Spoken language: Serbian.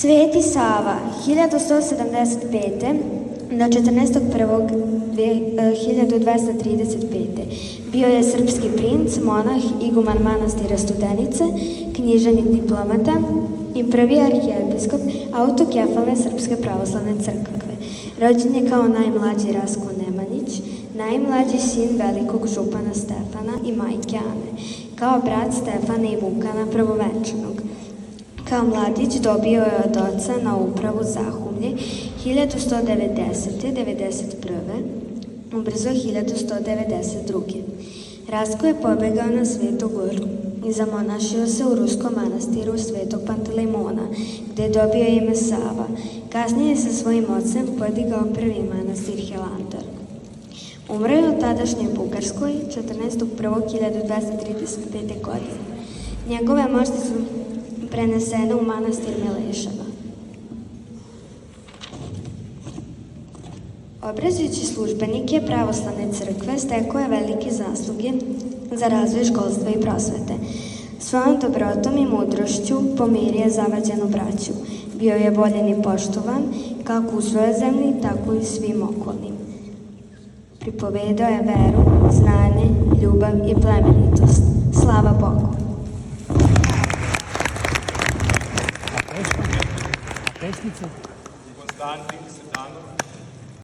Sveti Sava, 1175. do 14.1.1235. Bio je srpski princ, monah, iguman manastira Studenice, književnik, diplomata i prvi arhijepiskop autokefalne Srpske pravoslavne crkve. Rođen je kao najmlađi Rasko Nemanjić, najmlađi sin velikog župana Stefana i majke Ane, kao brat Stefana i Vukana prvovenčanog. Kao mladić dobio je od oca na upravu Zahumlje 1190-91. Ubrzo 1192. Rasko je pobegao na Svetu Goru i zamonašio se u ruskom manastiru Svetog Pantelejmona, gde je dobio ime Sava. Kasnije je sa svojim ocem podigao prvi manastir Hilandar. Umro je u tadašnjoj Bugarskoj 14.1.1235. godine. Njegove mošti su prenesene u manastir Mileševa. Obrazujući službenike pravoslavne crkve, stekao je velike zasluge za razvoj školstva i prosvete. Svojom dobrotom i mudrošću pomirio je zavađenu braću. Bio je voljen i poštovan kako u svojoj zemlji, tako i svim okolnim. Pripovedao je veru, znanje, ljubav i plemenitost. Slava Bogu! Pesnica? Konstantin Setanov.